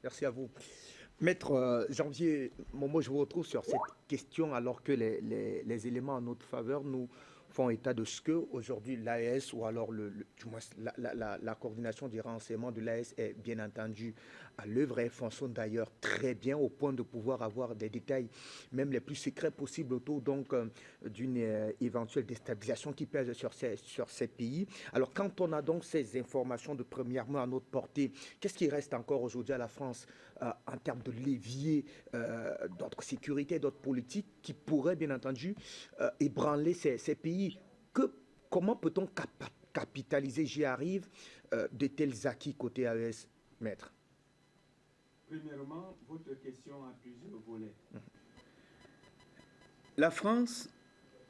Merci à vous. Maître Janvier, moi je vous retrouve sur cette question alors que les éléments en notre faveur nous font état de ce que aujourd'hui l'AES ou alors du moins la coordination du renseignement de l'AES est bien entendu à l'œuvre et fonctionne d'ailleurs très bien au point de pouvoir avoir des détails même les plus secrets possibles autour donc d'une éventuelle déstabilisation qui pèse sur ces pays. Alors quand on a donc ces informations de première main à notre portée, qu'est-ce qui reste encore aujourd'hui à la France en termes de levier d'autres sécurité, d'autres politiques qui pourraient bien entendu ébranler ces pays. Comment peut-on capitaliser, j'y arrive, de tels acquis côté AES, maître? Premièrement, votre question a plusieurs volets. La France,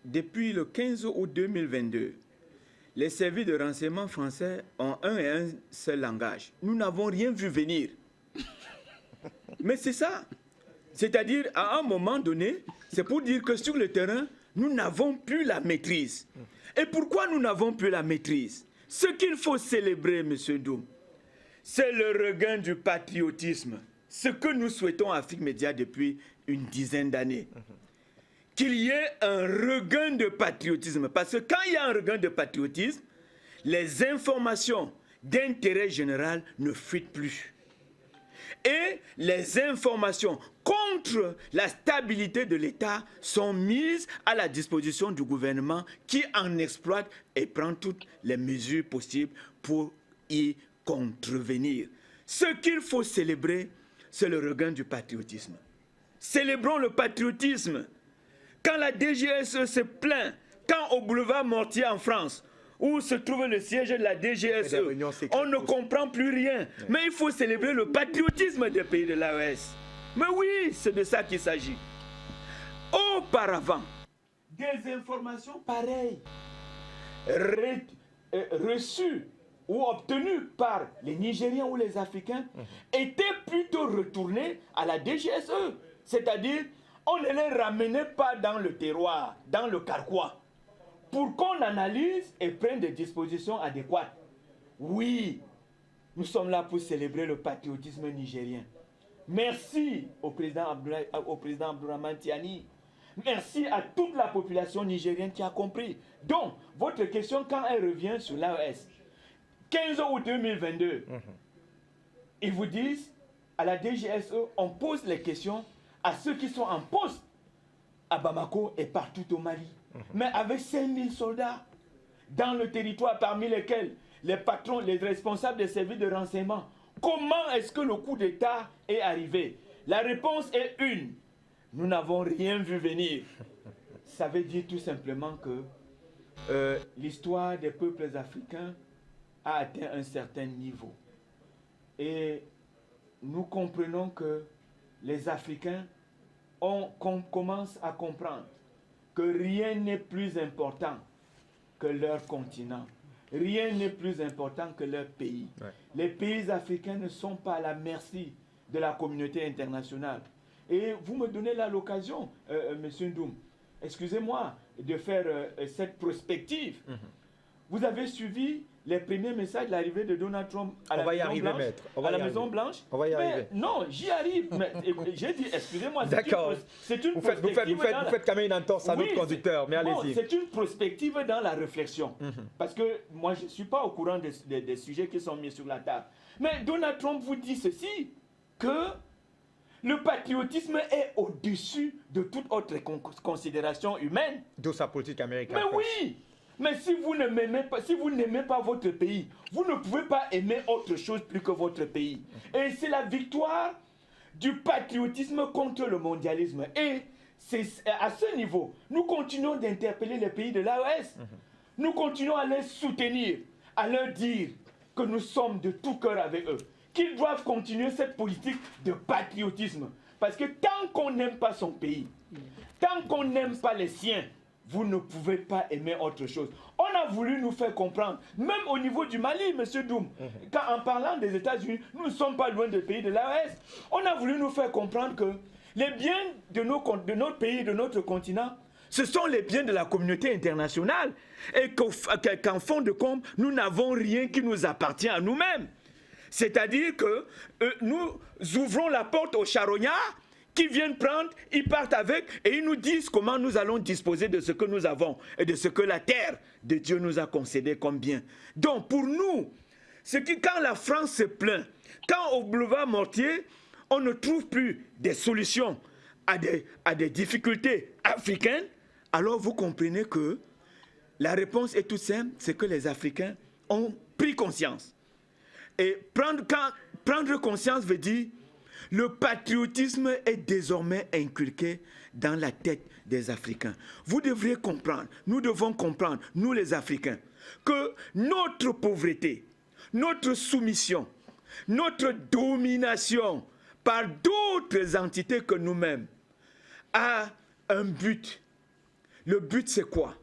depuis le 15 août 2022, les services de renseignement français ont un et un seul langage. Nous n'avons rien vu venir. Mais c'est ça. C'est-à-dire, à un moment donné, c'est pour dire que sur le terrain, nous n'avons plus la maîtrise. Et pourquoi nous n'avons plus la maîtrise? Ce qu'il faut célébrer, M. Doum, c'est le regain du patriotisme. Ce que nous souhaitons à Afrique Média depuis une dizaine d'années. Qu'il y ait un regain de patriotisme. Parce que quand il y a un regain de patriotisme, les informations d'intérêt général ne fuitent plus. Et les informations contre la stabilité de l'État sont mises à la disposition du gouvernement qui en exploite et prend toutes les mesures possibles pour y contrevenir. Ce qu'il faut célébrer, c'est le regain du patriotisme. Célébrons le patriotisme. Quand la DGSE se plaint, quand au boulevard Mortier en France, où se trouve le siège de la DGSE, on ne comprend plus rien. Mais il faut célébrer le patriotisme des pays de l'AES. Mais oui, c'est de ça qu'il s'agit. Auparavant, des informations pareilles, reçues ou obtenues par les Nigériens ou les Africains, étaient plutôt retournées à la DGSE. C'est-à-dire, on ne les ramenait pas dans le terroir, dans le carquois, pour qu'on analyse et prenne des dispositions adéquates. Oui, nous sommes là pour célébrer le patriotisme nigérien. Merci au président Abdourahmane Tiani. Merci à toute la population nigérienne qui a compris. Donc, votre question, quand elle revient sur l'AES, 15 août 2022, ils vous disent, à la DGSE, on pose les questions à ceux qui sont en poste à Bamako et partout au Mali. Mais avec 5000 soldats dans le territoire, parmi lesquels les patrons, les responsables des services de renseignement, comment est-ce que le coup d'État est arrivé? La réponse est une. Nous n'avons rien vu venir. Ça veut dire tout simplement que l'histoire des peuples africains a atteint un certain niveau. Et nous comprenons que les Africains commencent à comprendre que rien n'est plus important que leur continent. Rien n'est plus important que leur pays. Ouais. Les pays africains ne sont pas à la merci de la communauté internationale. Et vous me donnez là l'occasion, M. Ndoum, excusez-moi de faire cette prospective. Vous avez suivi les premiers messages de l'arrivée de Donald Trump à la Maison Blanche. À la Maison Blanche. On va y arriver. Non, j'y arrive. J'ai dit, excusez-moi. D'accord. C'est une vous faites quand même une entorse à notre conducteur, mais allez-y. C'est une prospective dans la réflexion. Parce que moi, je ne suis pas au courant des sujets qui sont mis sur la table. Mais Donald Trump vous dit ceci, que le patriotisme est au-dessus de toute autre considération humaine. D'où sa politique américaine. Mais oui. Mais si vous ne m'aimez pas, si vous n'aimez pas votre pays, vous ne pouvez pas aimer autre chose plus que votre pays. Et c'est la victoire du patriotisme contre le mondialisme. Et c'est à ce niveau, nous continuons d'interpeller les pays de l'AES. Nous continuons à les soutenir, à leur dire que nous sommes de tout cœur avec eux, qu'ils doivent continuer cette politique de patriotisme. Parce que tant qu'on n'aime pas son pays, tant qu'on n'aime pas les siens, vous ne pouvez pas aimer autre chose. On a voulu nous faire comprendre, même au niveau du Mali, M. Doum, en parlant des États-Unis, nous ne sommes pas loin des pays de l'AES. On a voulu nous faire comprendre que les biens de notre pays, de notre continent, ce sont les biens de la communauté internationale. Et qu'en fond de compte, nous n'avons rien qui nous appartient à nous-mêmes. C'est-à-dire que nous ouvrons la porte aux charognards qui viennent prendre, ils partent avec et ils nous disent comment nous allons disposer de ce que nous avons et de ce que la terre de Dieu nous a concédé comme bien. Donc pour nous, quand la France se plaint, quand au boulevard Mortier, on ne trouve plus des solutions à des difficultés africaines, alors vous comprenez que la réponse est toute simple, c'est que les Africains ont pris conscience. Et prendre conscience veut dire le patriotisme est désormais inculqué dans la tête des Africains. Vous devriez comprendre, nous devons comprendre, nous les Africains, que notre pauvreté, notre soumission, notre domination par d'autres entités que nous-mêmes a un but. Le but c'est quoi?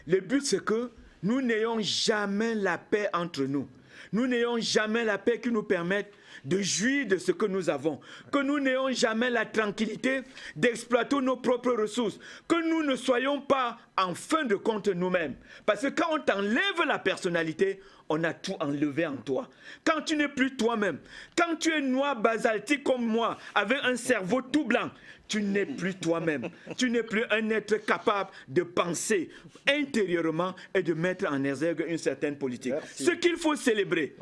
Le but c'est que nous n'ayons jamais la paix entre nous. Nous n'ayons jamais la paix qui nous permette de jouir de ce que nous avons, que nous n'ayons jamais la tranquillité d'exploiter nos propres ressources, que nous ne soyons pas en fin de compte nous-mêmes. Parce que quand on t'enlève la personnalité, on a tout enlevé en toi. Quand tu n'es plus toi-même, quand tu es noir basaltique comme moi, avec un cerveau tout blanc, tu n'es plus toi-même. Tu n'es plus un être capable de penser intérieurement et de mettre en exergue une certaine politique. Merci. Ce qu'il faut célébrer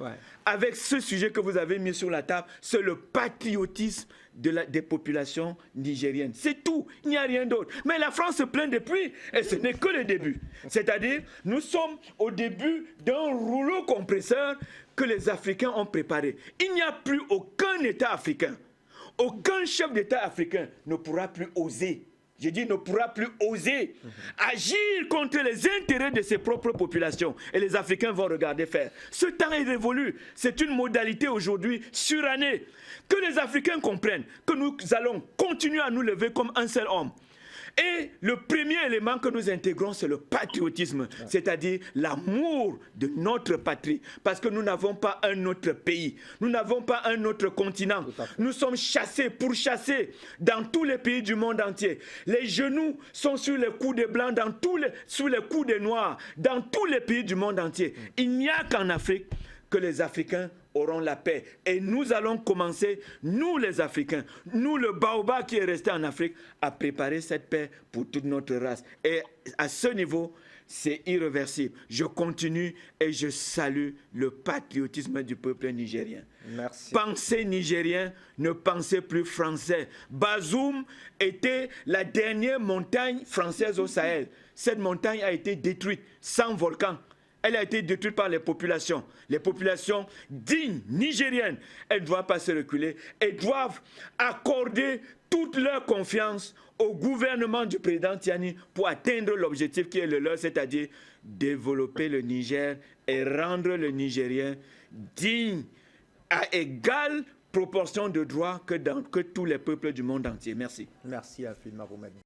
avec ce sujet que vous avez mis sur la table, c'est le patriotisme des populations nigériennes. C'est tout, il n'y a rien d'autre. Mais la France se plaint depuis, et ce n'est que le début. C'est-à-dire, nous sommes au début d'un rouleau compresseur que les Africains ont préparé. Il n'y a plus aucun État africain, aucun chef d'État africain ne pourra plus oser, je dis ne pourra plus oser agir contre les intérêts de ses propres populations. Et les Africains vont regarder faire. Ce temps est révolu. C'est une modalité aujourd'hui surannée. Que les Africains comprennent que nous allons continuer à nous lever comme un seul homme. Et le premier élément que nous intégrons, c'est le patriotisme, c'est-à-dire l'amour de notre patrie. Parce que nous n'avons pas un autre pays, nous n'avons pas un autre continent. Nous sommes chassés, pourchassés dans tous les pays du monde entier. Les genoux sont sur les coups des Blancs, sous les coups des Noirs, dans tous les pays du monde entier. Il n'y a qu'en Afrique que les Africains auront la paix. Et nous allons commencer, nous les Africains, nous le baobab qui est resté en Afrique, à préparer cette paix pour toute notre race. Et à ce niveau, c'est irréversible. Je continue et je salue le patriotisme du peuple nigérien. Merci. Pensez nigérien, ne pensez plus français. Bazoum était la dernière montagne française au Sahel. Cette montagne a été détruite, sans volcan. Elle a été détruite par les populations. Les populations dignes, nigériennes, elles ne doivent pas se reculer. Elles doivent accorder toute leur confiance au gouvernement du président Tiani pour atteindre l'objectif qui est le leur, c'est-à-dire développer le Niger et rendre le Nigérien digne à égale proportion de droits que tous les peuples du monde entier. Merci. Merci à Phil Mahomet.